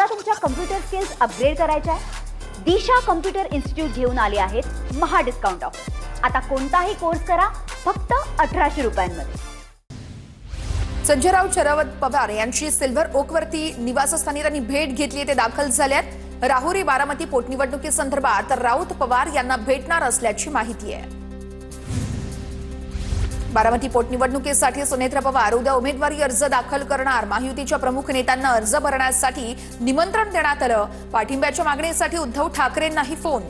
तुमच्या computer skills upgrade करायच्या आहे? दिशा कम्प्युटर इन्स्टिट्यूट घेऊन आले आहेत महा डिस्काउंट ऑफर. आता कोणताही कोर्स करा फक्त 1800 रुपयांमध्ये. संजयराव चरवत पवार यांची सिल्व्हर ओकवरती निवासस्थानी त्यांनी भेट घेतली. ते दाखल झाल्यात. राहुरी बारामती पोटनिवडणुकीसंदर्भात राऊत पवार यांना भेटणार असल्याची माहिती आहे. बारामती पोटनिवडणुकीसाठी सुनेत्र पवार उद्या उमेदवारी अर्ज दाखल करणार. महायुतीच्या प्रमुख नेत्यांना अर्ज भरण्यासाठी निमंत्रण देण्यात आलं. पाठिंब्याच्या मागणीसाठी उद्धव ठाकरेंनाही फोन.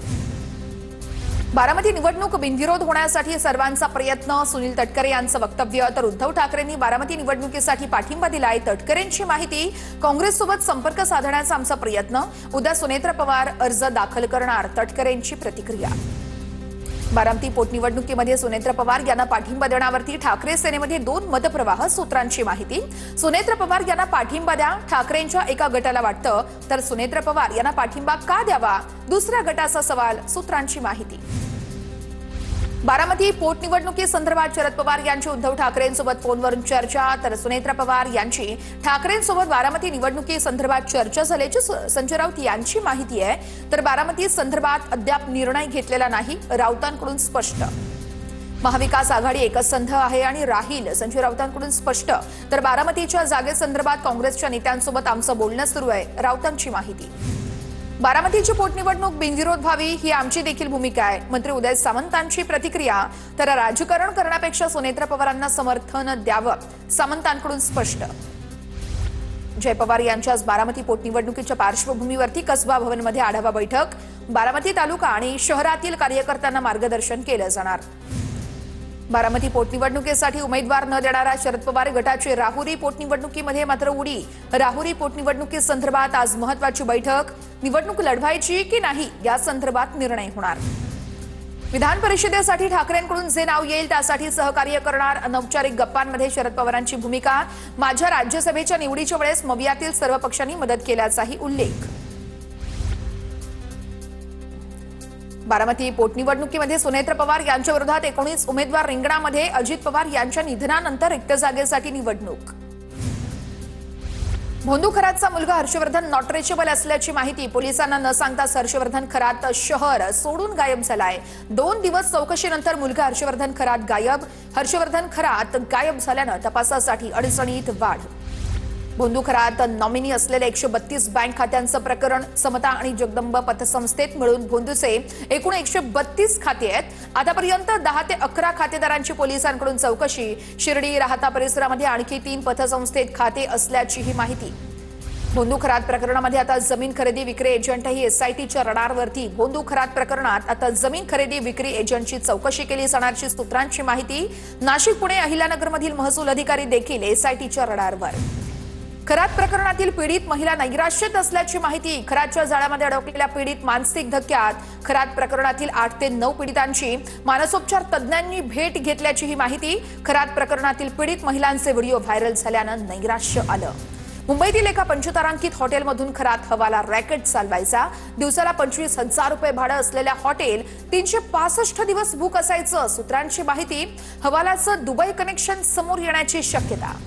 बारामती निवडणूक बिनविरोध होण्यासाठी सर्वांचा प्रयत्न. सुनील तटकरे यांचं वक्तव्य. तर उद्धव ठाकरेंनी बारामती निवडणुकीसाठी पाठिंबा दिलाय. तटकरेंची माहिती. काँग्रेससोबत संपर्क साधण्याचा आमचा प्रयत्न. उद्या सुनेत्र पवार अर्ज दाखल करणार. तटकरेंची प्रतिक्रिया. बारामती पोटनिवडणुकीमध्ये सुनेत्र पवार यांना पाठिंबा देण्यावरती ठाकरे सेनेमध्ये 2 मतप्रवाह. सूत्रांची माहिती. सुनेत्र पवार यांना पाठिंबा द्या, ठाकरेंच्या एका गटाला वाटतं. तर सुनेत्र पवार यांना पाठिंबा का द्यावा, दुसऱ्या गटाचा सवाल. सूत्रांची माहिती. बारामती पोटनिवडणुकीसंदर्भात शरद पवार यांची उद्धव ठाकरेंसोबत फोनवरून चर्चा. तर सुनेत्र पवार यांची ठाकरेंसोबत बारामती निवडणुकीसंदर्भात चर्चा झाल्याची संजय राऊत यांची माहिती आहे. तर बारामती संदर्भात अद्याप निर्णय घेतलेला नाही, राऊतांकडून स्पष्ट. महाविकास आघाडी एकच संध आहे आणि राहील, संजय राऊतांकडून स्पष्ट. तर बारामतीच्या जागेसंदर्भात काँग्रेसच्या नेत्यांसोबत आमचं बोलणं सुरू आहे, राऊतांची माहिती. बारामतीची पोटनिवडणूक बिनविरोध व्हावी ही आमची देखील भूमिका आहे, मंत्री उदय सामंतांची प्रतिक्रिया. तर राजकारण करण्यापेक्षा सुनेत्र पवारांना समर्थन द्यावं, सामंतांकडून स्पष्ट. जय पवार यांच्या आज बारामती पोटनिवडणुकीच्या पार्श्वभूमीवरती कसबा भवनमध्ये आढावा बैठक. बारामती तालुका आणि शहरातील कार्यकर्त्यांना मार्गदर्शन केलं जाणार. बारामती पोटनिवडणुकीसाठी उमेदवार न देणारा शरद पवार गटाची राहुरी पोटनिवडणुकीमध्ये मात्र उडी. राहुरी पोटनिवडणुकीसंदर्भात आज महत्वाची बैठक. निवडणूक लढवायची की नाही या संदर्भात निर्णय होणार. विधान परिषदेसाठी ठाकरेंकडून जे नाव येईल त्यासाठी सहकार्य करणार. अनौपचारिक गप्पांमध्ये शरद पवारांची भूमिका. माझ्या राज्यसभेच्या निवडीच्या वेळेस मवियातील सर्व पक्षांनी मदत केल्याचाही उल्लेख. बारामती पोटनिवडणुकीमध्ये सुनेत्र पवार यांच्या विरोधात 19 उमेदवार रिंगणामध्ये. अजित पवार यांच्या निधनानंतर रिक्त जागेसाठी निवडणूक. भोंदू खरातचा मुलगा हर्षवर्धन नॉट रिचेबल असल्याची माहिती. पोलिसांना न सांगताच हर्षवर्धन खरात शहर सोडून गायब झालाय. 2 दिवस चौकशीनंतर मुलगा हर्षवर्धन खरात गायब. हर्षवर्धन खरात गायब झाल्यानं तपासासाठी अडचणीत वाढ. भोंदू खरात नॉमिनी असलेल्या 132 बँक खात्यांचं प्रकरण. समता आणि जगदंब पतसंस्थेत मिळून भोंदूचे एकूण 132 खाते आहेत. आतापर्यंत 10 ते 11 खातेदारांची पोलिसांकडून चौकशी. शिर्डी राहता परिसरामध्ये आणखी 3 पतसंस्थेत खाते असल्याचीही माहिती. भोंदू खरात प्रकरणामध्ये आता जमीन खरेदी विक्री एजंटही एसआयटीच्या रडारवरती. भोंदू खरात प्रकरणात आता जमीन खरेदी विक्री एजंटची चौकशी केली जाणारची सूत्रांची माहिती. नाशिक पुणे अहिल्यानगरमधील महसूल अधिकारी देखील एसआयटीच्या रडारवर. खरात प्रकरणातील पीडित महिला नैराश्यात असल्याची माहिती. खरातच्या जाळ्यामध्ये अडकलेल्या पीडित मानसिक धक्क्यात. खरात प्रकरणातील 8 ते 9 पीडितांची मानसोपचार तज्ज्ञांनी भेट घेतल्याची ही माहिती. खरात प्रकरणातील पीडित महिलांचे व्हिडिओ व्हायरल झाल्यानं नैराश्य आलं. मुंबईतील एका पंचतारांकित हॉटेलमधून खरात हवाला रॅकेट चालवायचा. दिवसाला 25,000 रुपये भाडं असलेल्या हॉटेल 365 दिवस बुक असायचं. सूत्रांची माहिती. हवालाचं दुबई कनेक्शन समोर येण्याची शक्यता.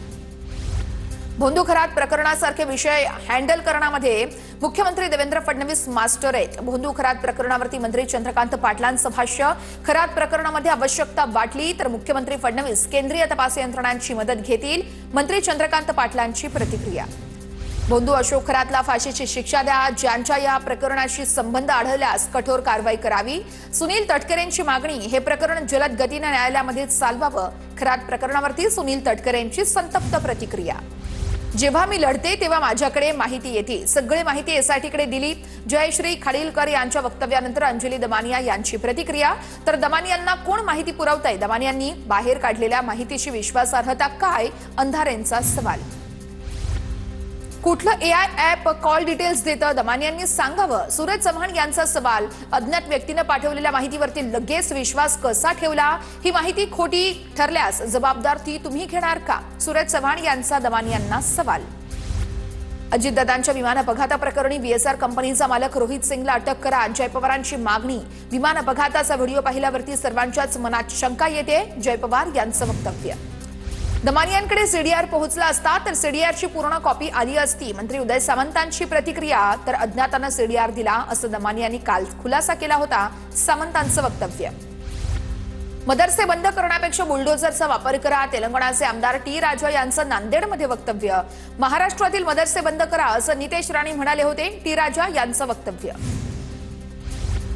भोंदू खरात प्रकरणासारखे विषय हँडल करण्यामध्ये मुख्यमंत्री देवेंद्र फडणवीस मास्टर आहेत. भोंदू खरात प्रकरणावरती मंत्री चंद्रकांत पाटलांचं भाष्य. खरात प्रकरणामध्ये आवश्यकता वाटली तर मुख्यमंत्री फडणवीस केंद्रीय तपास यंत्रणांची मदत घेतील. मंत्री चंद्रकांत पाटलांची प्रतिक्रिया. भोंदू अशोक खरातला फाशीची शिक्षा द्या. ज्यांच्या या प्रकरणाशी संबंध आढळल्यास कठोर कारवाई करावी. सुनील तटकरेंची मागणी. हे प्रकरण जलद गतीने न्यायालयामध्ये चालवावं. खरात प्रकरणावरती सुनील तटकरेंची संतप्त प्रतिक्रिया. जेव्हा मी लढते तेव्हा माझ्याकडे माहिती येते. सगळी माहिती एसआयटीकडे दिली. जयश्री खाडीलकर यांच्या वक्तव्यानंतर अंजली दमानिया यांची प्रतिक्रिया. तर दमानियांना कोण माहिती पुरवतंय? दमानियांनी बाहेर काढलेल्या माहितीची विश्वासार्हता काय? अंधारेंचा सवाल. कुठलं एआय ॲप कॉल डिटेल्स देतं? दमानियांनी सांगावं. सूरज चव्हाण यांचा सवाल. अज्ञात व्यक्तीने पाठवलेल्या माहितीवरती लगेच विश्वास कसा ठेवला? ही माहिती खोटी ठरल्यास जबाबदार ती तुम्ही घेणार का? सूरज चव्हाण यांचा दमानियांना सवाल. अजितदादांच्या विमान अपघाताप्रकरणी VSR कंपनीचा मालक रोहित सिंगला अटक करा. जय पवारांची मागणी. विमान अपघाताचा व्हिडिओ पाहिल्यावरती सर्वांच्याच मनात शंका येते. जय पवार यांचं वक्तव्य. दमानियांकडे सीडीआर पोहोचला असता तर सीडीआरची पूर्ण कॉपी आली असती. मंत्री उदय सामंतांची प्रतिक्रिया, तर अज्ञातानं सीडीआर दिला असं दमानियांनी काल खुलासा केला होता. सामंतांचं वक्तव्य, मदरसे बंद करण्यापेक्षा बुलडोझरचा वापर करा. तेलंगणाचे आमदार टी राजा यांचं नांदेडमध्ये वक्तव्य, महाराष्ट्रातील मदरसे बंद करा असं नितेश राणे म्हणाले होते. टी राजा यांचं वक्तव्य,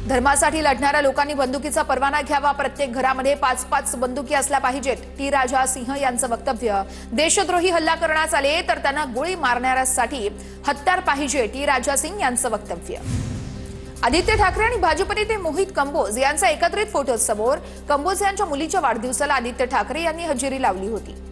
धर्मासाठी लढणाऱ्या लोकांनी बंदुकीचा परवाना घ्यावा. प्रत्येक घरामध्ये 5-5 बंदुकी असल्या पाहिजेत. टी राजा सिंह यांचं वक्तव्य, देशद्रोही हल्ला करण्यात आले तर त्यांना गोळी मारणाऱ्यासाठी हत्यार पाहिजे. टी राजा सिंह यांचं वक्तव्य. आदित्य ठाकरे आणि भाजप नेते मोहित कंबोज यांचा एकत्रित फोटो समोर. कंबोज यांच्या मुलीच्या वाढदिवसाला आदित्य ठाकरे यांनी हजेरी लावली होती.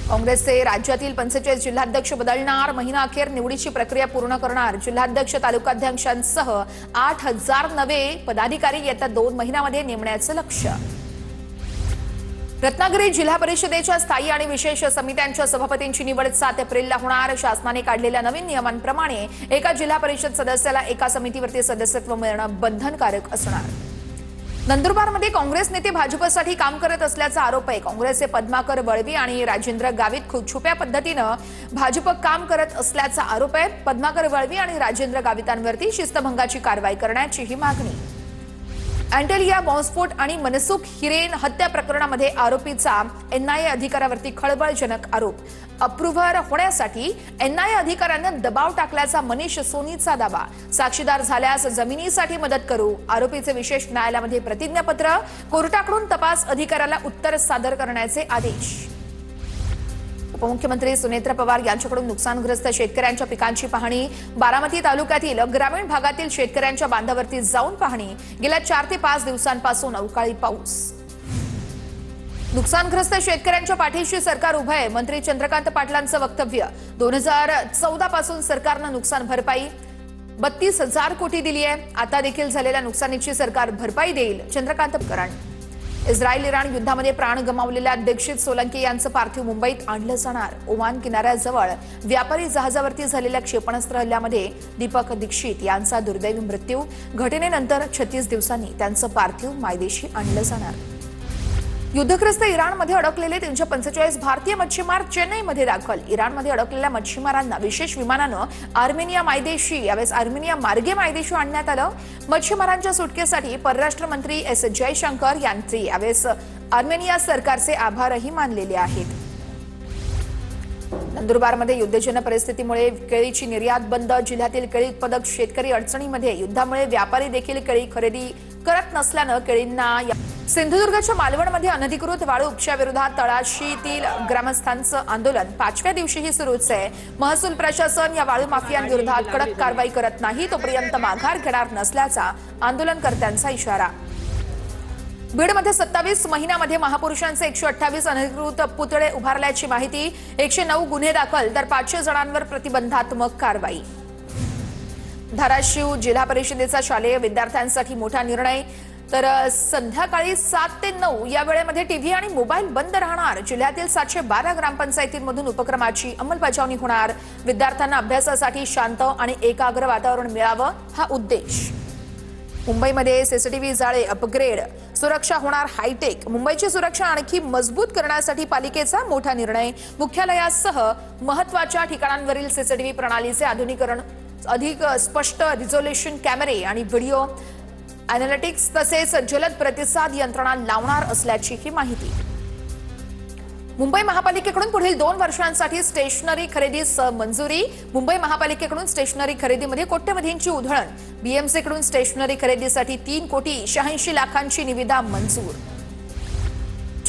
काँग्रेसचे राज्यातील 45 जिल्हाध्यक्ष बदलणार. महिना अखेर निवडीची प्रक्रिया पूर्ण करणार. जिल्हाध्यक्ष, तालुकाध्यक्षांसह 8,000 नवे पदाधिकारी येत्या 2 महिन्यामध्ये नेमण्याचं लक्ष्य. रत्नागिरी जिल्हा परिषदेच्या स्थायी आणि विशेष समित्यांच्या सभापतींची निवड 7 एप्रिलला होणार. शासनाने काढलेल्या नवीन नियमांप्रमाणे एका जिल्हा परिषद सदस्याला एका समितीवरती सदस्यत्व मिळणं बंधनकारक असणार. नंदुरबारमध्ये काँग्रेस नेते भाजपसाठी काम करत असल्याचा आरोप आहे. काँग्रेसचे पद्माकर वळवी आणि राजेंद्र गावित खूप छुप्या पद्धतीनं भाजप काम करत असल्याचा आरोप आहे. पद्माकर वळवी आणि राजेंद्र गावितांवरती शिस्तभंगाची कारवाई करण्याचीही मागणी. अँटेलिया बॉम्बस्फोट आणि मनसुख हिरेन हत्या प्रकरणामध्ये आरोपीचा एनआयए अधिकाऱ्यावरती खळबळजनक आरोप. अप्रूव्हर होण्यासाठी एनआयए अधिकाऱ्यांना दबाव टाकल्याचा मनीष सोनीचा दावा. साक्षीदार झाल्यास जमिनीसाठी मदत करू. आरोपीचे विशेष न्यायालयामध्ये प्रतिज्ञापत्र. कोर्टाकडून तपास अधिकाऱ्याला उत्तर सादर करण्याचे आदेश. उपमुख्यमंत्री सुनेत्र पवार यांच्याकडून नुकसानग्रस्त शेतकऱ्यांच्या पिकांची पाहणी. बारामती तालुक्यातील ग्रामीण भागातील शेतकऱ्यांच्या बांधावरती जाऊन पाहणी. गेल्या 4 ते 5 दिवसांपासून अवकाळी पाऊस. नुकसानग्रस्त शेतकऱ्यांच्या पाठीशी सरकार उभं आहे. मंत्री चंद्रकांत पाटलांचं वक्तव्य, 2014 पासून सरकारनं नुकसान भरपाई 32,000 कोटी दिली आहे. आता देखील झालेल्या नुकसानीची सरकार भरपाई देईल. चंद्रकांत करण. इस्रायल इराण युद्धामध्ये प्राण गमावलेल्या दीक्षित सोलंकी यांचं पार्थिव मुंबईत आणलं जाणार. ओमान किनाऱ्याजवळ व्यापारी जहाजावरती झालेल्या क्षेपणास्त्र हल्ल्यामध्ये दीपक दीक्षित यांचा दुर्दैवी मृत्यू. घटनेनंतर 36 दिवसांनी त्यांचं पार्थिव मायदेशी आणलं जाणार. युद्धग्रस्त इराणमध्ये अडकलेले 345 भारतीय मच्छीमार चेन्नईमध्ये दाखल. इराणमध्ये अडकलेल्या मच्छीमारांना विशेष विमानानं आर्मेनिया मायदेशी यावेळेस आर्मेनिया मार्गे मायदेशी आणण्यात आलं. मच्छीमारांच्या सुटकेसाठी परराष्ट्र मंत्री एस जयशंकर यांनी यावेळेस आर्मेनिया सरकारचे आभारही मानलेले आहेत. नंदुरबारमध्ये युद्धजन्य परिस्थितीमुळे केळीची निर्यात बंद. जिल्ह्यातील केळी उत्पादक शेतकरी अडचणीमध्ये. युद्धामुळे व्यापारी देखील केळी खरेदी करत नसल्यानं केळींना. सिंधुदुर्गच्या मालवणमध्ये अनधिकृत वाळू उपशा विरोधात तळाशीतील ग्रामस्थांचं आंदोलन 5व्या दिवशीही सुरूच आहे. महसूल प्रशासन या वाळू माफियांविरोधात कडक कारवाई करत नाही तोपर्यंत माघार घेणार नसल्याचा आंदोलनकर्त्यांचा इशारा. बीडमध्ये 27 महिन्यामध्ये महापुरुषांचे 128 अनधिकृत पुतळे उभारल्याची माहिती. 109 गुन्हे दाखल तर 500 जणांवर प्रतिबंधात्मक कारवाई. धाराशिव जिल्हा परिषदेचा शालेय विद्यार्थ्यांसाठी मोठा निर्णय. तर संध्याकाळी 7 ते 9 या वेळेमध्ये टीव्ही आणि मोबाईल बंद राहणार. जिल्ह्यातील 712 ग्रामपंचायतींमधून उपक्रमाची अंमलबजावणी होणार. विद्यार्थ्यांना अभ्यासासाठी शांत आणि एकाग्र वातावरण मिळावं हा उद्देश. मुंबईमध्ये सीसीटीव्ही जाळे अपग्रेड. सुरक्षा होणार हायटेक. मुंबईची सुरक्षा आणखी मजबूत करण्यासाठी पालिकेचा मोठा निर्णय. मुख्यालयासह महत्त्वाच्या ठिकाणांवरील सीसीटीव्ही प्रणालीचे आधुनिकीकरण. अधिक स्पष्ट रिझोल्युशन कॅमेरे आणि व्हिडिओ अॅनालिटिक्स तसेच जलद प्रतिसाद यंत्रणा लावणार असल्याची ही माहिती. मुंबई महापालिकेकडून पुढील 2 वर्षांसाठी स्टेशनरी खरेदीस मंजुरी. मुंबई महापालिकेकडून स्टेशनरी खरेदीमध्ये कोट्यवधींची उधळण. बीएमसीकडून स्टेशनरी खरेदीसाठी 3,86,00,000ची निविदा मंजूर.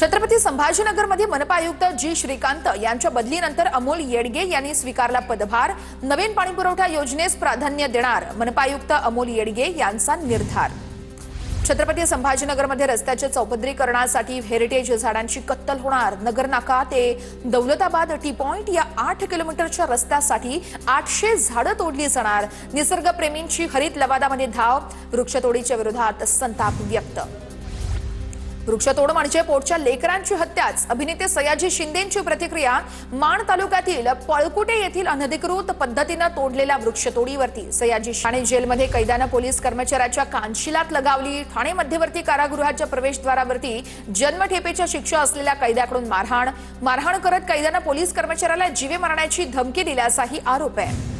छत्रपती संभाजीनगरमध्ये मनपा आयुक्त जी श्रीकांत यांच्या बदलीनंतर अमोल येडगे यांनी स्वीकारला पदभार. नवीन पाणीपुरवठा योजनेस प्राधान्य देणार. मनपा आयुक्त अमोल येडगे यांचा निर्धार. छत्रपती संभाजीनगरमध्ये रस्त्याच्या चौपदरीकरणासाठी हेरिटेज झाडांची कत्तल होणार. नगरनाका ते दौलताबाद टी पॉइंट या 8 किलोमीटरच्या रस्त्यासाठी 800 झाडं तोडली जाणार. निसर्गप्रेमींची हरित लवादामध्ये धाव. वृक्षतोडीच्या विरोधात संताप व्यक्त. वृक्षतोड म्हणजे पोटच्या लेकरांची हत्याच. अभिनेते सयाजी शिंदेंची प्रतिक्रिया. माण तालुक्यातील पळकुटे येथील अनधिकृत पद्धतीने तोडलेल्या वृक्षतोडीवरती सयाजी. ठाणे जेलमध्ये कैद्यानं पोलीस कर्मचाऱ्याच्या कानशिलात लगावली. ठाणे मध्यवर्ती कारागृहाच्या प्रवेशद्वारावरती जन्मठेपेच्या शिक्षा असलेल्या कैद्याकडून मारहाण करत कैद्यानं पोलीस कर्मचाऱ्याला जीवे मारण्याची धमकी दिल्याचाही आरोप आहे.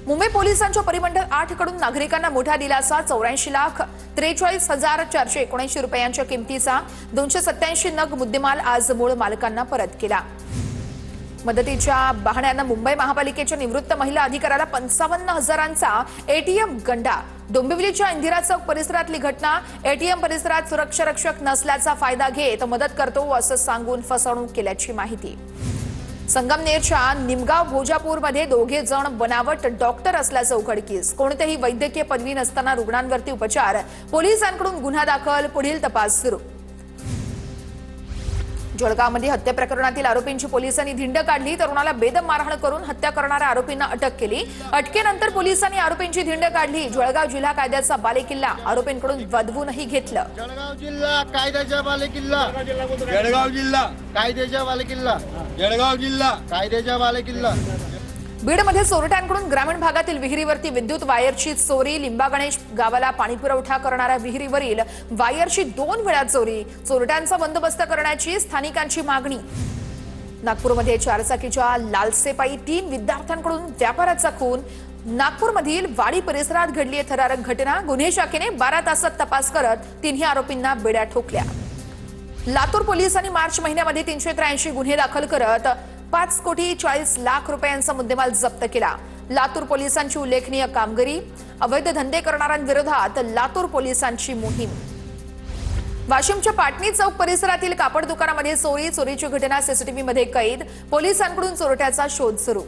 मुंबई पोलिसांच्या परिमंडळ 8 कडून नागरिकांना मोठा दिलासा. 84,43,479 रुपयांच्या किमतीचा 287 नग मुद्देमाल आज मूळ मालकांना परत केला. मदतीच्या बहाण्यानं मुंबई महापालिकेच्या निवृत्त महिला अधिकाऱ्याला 55,000चा एटीएम गंडा. डोंबिवलीच्या इंदिरा चौक परिसरातली घटना. एटीएम परिसरात सुरक्षा रक्षक नसल्याचा फायदा घेत मदत करतो असं सांगून फसवणूक केल्याची माहिती. संगमनेरच्या निमगाव भोजापूरमध्ये दोघे जण बनावट डॉक्टर असल्याचं उघडकीस. कोणतेही वैद्यकीय पदवी नसताना रुग्णांवरती उपचार. पोलिसांकडून गुन्हा दाखल. पुढील तपास सुरू. जळगावमध्ये हत्या प्रकरणातील आरोपींची पोलिसांनी धिंड काढली. तरुणाला बेदम मारहाण करून हत्या करणाऱ्या आरोपींना अटक केली. अटकेनंतर पोलिसांनी आरोपींची धिंड काढली. जळगाव जिल्हा कायद्याचा बालेकिल्ला आरोपींकडून वदवूनही घेतलं. जळगाव जिल्हा कायद्याचा बालेकिल्ला. जळगाव जिल्हा कायद्याचा बालेकिल्ला. जळगाव जिल्हा कायद्याचा बालेकिल्ला. बीडमध्ये चोरट्यांकडून ग्रामीण भागातील विहिरीवरती विद्युत वायरची चोरी. लिंबा गणेश गावाला पाणीपुरवठा करणाऱ्या विहिरीवरील वायरची 2 वेळा चोरी. चोरट्यांचा बंदोबस्त करण्याची स्थानिकांची मागणी. नागपूरमध्ये 4 चाकीच्या लालसेपायी 3 विद्यार्थ्यांकडून व्यापाराचा खून. नागपूरमधील वाडी परिसरात घडली थरारक घटना. गुन्हे शाखेने 12 तासात तपास करत 3 आरोपींना बेड्या ठोकल्या. लातूर पोलिसांनी मार्च महिन्यामध्ये 383 गुन्हे दाखल करत 5,40,00,000 रुपयांचा मुद्देमाल जप्त केला. लातूर पोलिसांची उल्लेखनीय कामगिरी. अवैध धंदे करणाऱ्यांविरोधात लातूर पोलिसांची मोहीम. वाशिमच्या पाटणी चौक परिसरातील कापड दुकानामध्ये चोरीची घटना सीसीटीव्हीमध्ये कैद. पोलिसांकडून चोरट्याचा शोध सुरू.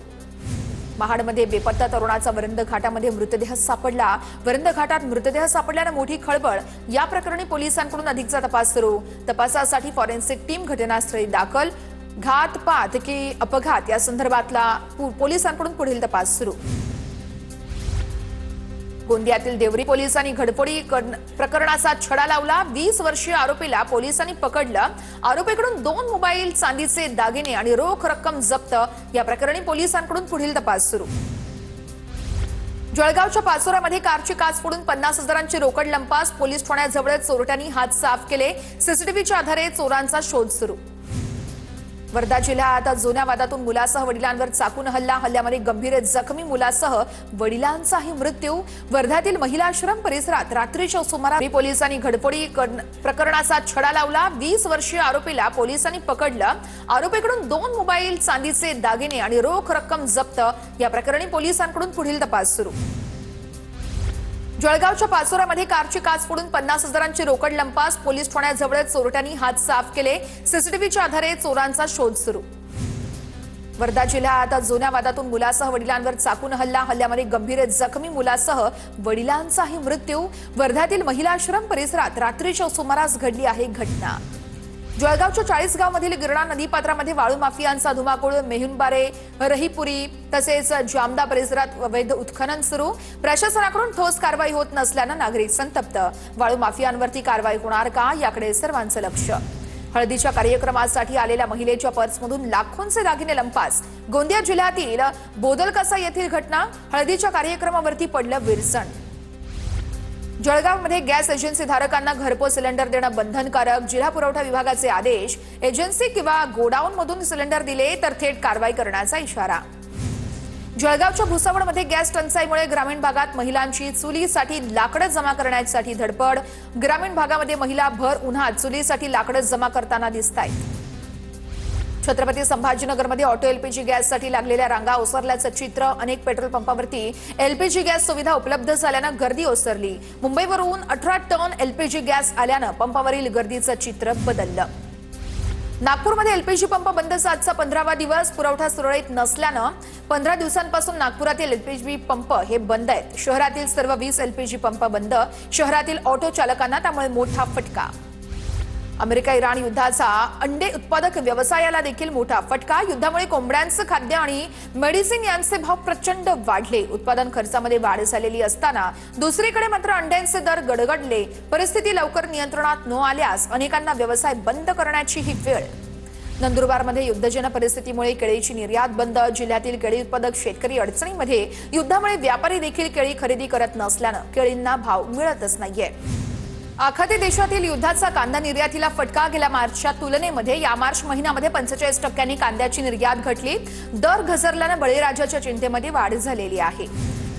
महाडमध्ये बेपत्ता तरुणाचा वरंद घाटामध्ये मृतदेह सापडला. वरंद घाटात मृतदेह सापडल्याने मोठी खळबळ. या प्रकरणी पोलिसांकडून अधिकचा तपास सुरू. तपासासाठी फॉरेन्सिक टीम घटनास्थळी दाखल. घातपात की अपघात या संदर्भातला पोलिसांकडून पुढील तपास सुरू. गोंदियातील देवरी पोलिसांनी घडफोडी प्रकरणाचा छडा लावला. 20 वर्षीय आरोपीला पोलिसांनी पकडलं. आरोपीकडून 2 मोबाईल, चांदीचे दागिने आणि रोख रक्कम जप्त. या प्रकरणी पोलिसांकडून पुढील तपास सुरू. जळगावच्या पाचोरामध्ये कारची काच फोडून 50,000ची रोकड लंपास. पोलीस ठाण्याजवळ चोरट्यांनी हात साफ केले. सीसीटीव्हीच्या आधारे चोरांचा शोध सुरू. वर्धा जिल्ह्यात जुन्या वादातून मुलासह वडिलांवर चाकून हल्ला. हल्ल्यामध्ये गंभीर जखमी मुलासह वडिलांचाही मृत्यू. वर्ध्यातील महिला आश्रम परिसरात रात्रीच्या सुमारास पोलिसांनी घडफोडी प्रकरणाचा छडा लावला. 20 वर्षीय आरोपीला पोलिसांनी पकडलं. आरोपीकडून 2 मोबाईल, चांदीचे दागिने आणि रोख रक्कम जप्त. या प्रकरणी पोलिसांकडून पुढील तपास सुरू. जळगावच्या पाचोरामध्ये कारची काच फोडून 50,000ची रोकड लंपास. पोलीस ठाण्याजवळ चोरट्यांनी हात साफ केले. सीसीटीव्हीच्या आधारे चोरांचा शोध सुरू. वर्धा जिल्ह्यात जुन्या वादातून मुलासह वडिलांवर चाकून हल्ला. हल्ल्यामध्ये गंभीर जखमी मुलासह वडिलांचाही मृत्यू. वर्ध्यातील महिला आश्रम परिसरात रात्रीच्या सुमारास घडली आहे घटना. जळगावच्या 40 मधील गिरणा नदीपात्रामध्ये वाळू माफियांचा धुमाकूळ. मेहुणबारे, रहीपुरी तसेच जामदा परिसरात अवैध उत्खनन सुरू. प्रशासनाकडून ठोस कारवाई होत नसल्यानं नागरिक संतप्त. वाळू माफियांवरती कारवाई होणार का याकडे सर्वांचं लक्ष. हळदीच्या कार्यक्रमासाठी आलेल्या महिलेच्या पर्समधून लाखोंचे दागिने लंपास. गोंदिया जिल्ह्यातील बोदलकसा येथील घटना. हळदीच्या कार्यक्रमावरती पडलं विरसन. जळगावमध्ये गॅस एजन्सी धारकांना घरपोच सिलेंडर देणं बंधनकारक. जिल्हा पुरवठा विभागाचे आदेश. एजन्सी किंवा गोडाऊनमधून सिलेंडर दिले तर थेट कारवाई करण्याचा इशारा. जळगावच्या भुसावळमध्ये गॅस टंचाईमुळे ग्रामीण भागात महिलांची चुलीसाठी लाकडं जमा करण्यासाठी धडपड. ग्रामीण भागामध्ये महिला भर उन्हात चुलीसाठी लाकडं जमा करताना दिसतायत. छत्रपती संभाजीनगरमध्ये ऑटो एलपीजी गॅससाठी लागलेल्या रांगा ओसरल्याचं चित्र. अनेक पेट्रोल पंपावरती एलपीजी गॅस सुविधा उपलब्ध झाल्यानं गर्दी ओसरली. मुंबईवरून 18 टन एलपीजी गॅस आल्यानं पंपावरील गर्दीचं चित्र बदललं. नागपूरमध्ये एलपीजी पंप बंदचा आजचा 15वा दिवस. पुरवठा सुरळीत नसल्यानं 15 दिवसांपासून नागपुरातील एलपीजी पंप हे बंद आहेत. शहरातील सर्व 20 एलपीजी पंप बंद. शहरातील ऑटो चालकांना त्यामुळे मोठा फटका. अमेरिका इराण युद्धाचा अंडे उत्पादक व्यवसायाला देखील मोठा फटका. युद्धामुळे कोंबड्यांचं खाद्य आणि मेडिसिन यांचे भाव प्रचंड वाढले. उत्पादन खर्चामध्ये वाढ झालेली असताना दुसरीकडे मात्र अंड्यांचे दर गडगडले. परिस्थिती लवकर नियंत्रणात न आल्यास अनेकांना व्यवसाय बंद करण्याची ही वेळ. नंदुरबारमध्ये युद्धजन्य परिस्थितीमुळे केळीची निर्यात बंद. जिल्ह्यातील केळी उत्पादक शेतकरी अडचणीमध्ये. युद्धामुळे व्यापारी देखील केळी खरेदी करत नसल्यानं केळींना भाव मिळतच नाहीये. आखाती देशातील युद्धाचा कांदा निर्यातीला फटका. गेल्या मार्चच्या तुलनेमध्ये या मार्च महिन्यामध्ये 45% कांद्याची निर्यात घटली. दर घसरल्यानं बळीराजाच्या चिंतेमध्ये वाढ झालेली आहे.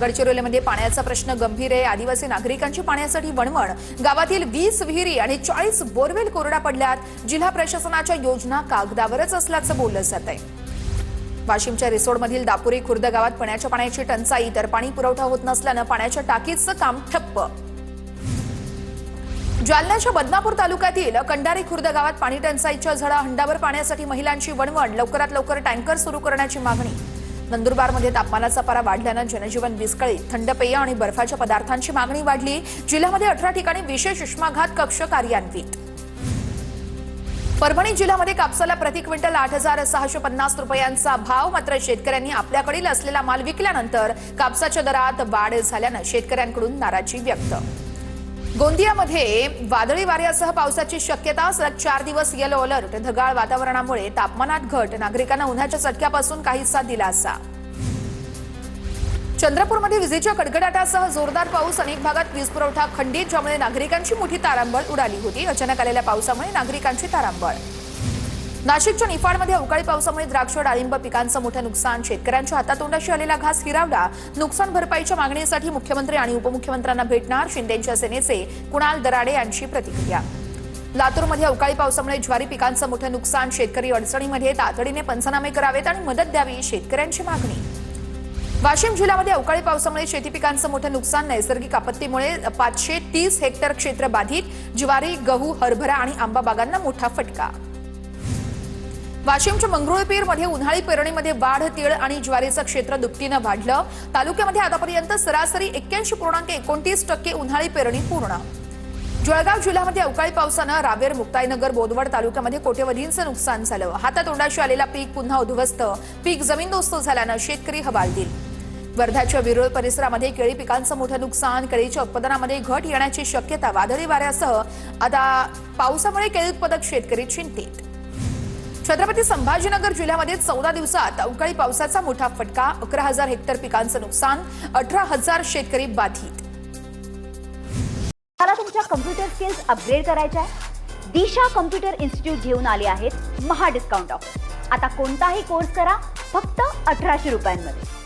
गडचिरोलीमध्ये पाण्याचा प्रश्न गंभीर आहे. आदिवासी नागरिकांची पाण्यासाठी वणवण. गावातील 20 विहिरी आणि 40 बोरवेल कोरड्या पडल्यात. जिल्हा प्रशासनाच्या योजना कागदावरच असल्याचं बोललं जात आहे. वाशिमच्या रिसोडमधील दापुरी खुर्द गावात पिण्याच्या पाण्याची टंचाई. तर पाणी पुरवठा होत नसल्यानं पाण्याच्या टाकीचं काम ठप्प. जालन्याच्या बदनापूर तालुक्यातील कंडारी खुर्द गावात पाणी टंचाईच्या झळा. हंडाभर पाण्यासाठी महिलांची वणवण. लवकरात लवकर टँकर सुरू करण्याची मागणी. नंदुरबारमध्ये तापमानाचा पारा वाढल्यानं जनजीवन विस्कळीत. थंड पेय आणि बर्फाच्या पदार्थांची मागणी वाढली. जिल्ह्यामध्ये 18 ठिकाणी विशेष उष्माघात कक्ष कार्यान्वित. परभणी जिल्ह्यामध्ये कापसाला प्रति क्विंटल 8,650 रुपयांचा भाव. मात्र शेतकऱ्यांनी आपल्याकडील असलेला माल विकल्यानंतर कापसाच्या दरात वाढ झाल्यानं शेतकऱ्यांकडून नाराजी व्यक्त. गोंदियामध्ये वादळी वाऱ्यासह पावसाची शक्यता. सलग 4 दिवस येलो अलर्ट. ढगाळ वातावरणामुळे तापमानात घट. नागरिकांना उन्हाच्या चटक्यापासून काहीसा दिलासा. चंद्रपूरमध्ये विजेच्या कडकडाटासह जोरदार पाऊस. अनेक भागात वीज पुरवठा खंडित, ज्यामुळे नागरिकांची मोठी तारांबळ उडाली होती. अचानक आलेल्या पावसामुळे नागरिकांची तारांबळ. नाशिकच्या निफाडमध्ये अवकाळी पावसामुळे द्राक्ष डाळिंब पिकांचं मोठं नुकसान. शेतकऱ्यांच्या हातातोंडाशी आलेला घास हिरावला. नुकसान भरपाईच्या मागणीसाठी मुख्यमंत्री आणि उपमुख्यमंत्र्यांना भेटणार. शिंदेच्या सेनेचे कुणाल दराडे यांची प्रतिक्रिया. लातूरमध्ये अवकाळी पावसामुळे ज्वारी पिकांचं मोठं नुकसान. शेतकरी अडचणीमध्ये. तातडीने पंचनामे करावेत आणि मदत द्यावी, शेतकऱ्यांची मागणी. वाशिम जिल्ह्यामध्ये अवकाळी पावसामुळे शेती पिकांचं मोठं नुकसान. नैसर्गिक आपत्तीमुळे 530 हेक्टर क्षेत्र बाधित. ज्वारी, गहू, हरभरा आणि आंबा बागांना मोठा फटका. वाशिमच्या मंगरुळपीरमध्ये उन्हाळी पेरणीमध्ये वाढ. तीळ आणि ज्वारीचं क्षेत्र दुपटीनं वाढलं. तालुक्यामध्ये आतापर्यंत सरासरी 81.29% उन्हाळी पेरणी पूर्ण. जळगाव जिल्ह्यामध्ये अवकाळी पावसानं रावेर, मुक्ताईनगर, बोदवड तालुक्यामध्ये कोट्यवधींचं नुकसान झालं. हातातोंडाशी आलेला पीक पुन्हा उद्ध्वस्त. पीक जमीनदोस्त झाल्यानं शेतकरी हवालदिल. वर्ध्याच्या विरोळ परिसरामध्ये केळी पिकांचं मोठं नुकसान. केळीच्या उत्पादनामध्ये घट येण्याची शक्यता. वादळी वाऱ्यासह आता पावसामुळे केळी उत्पादक शेतकरी चिंतित. छत्रपती संभाजीनगर जिल्ह्यामध्ये 14 दिवसात अवकाळी पावसाचा मोठा फटका. 11,000 हेक्टर पिकांचं नुकसान. 18,000 शेतकरी बाधित. मला तुमच्या कम्प्युटर स्किल्स अपग्रेड करायच्या आहे? दिशा कम्प्युटर इन्स्टिट्यूट घेऊन आले आहेत महा डिस्काउंट ऑफर. आता कोणताही कोर्स करा फक्त 1800 रुपयांमध्ये.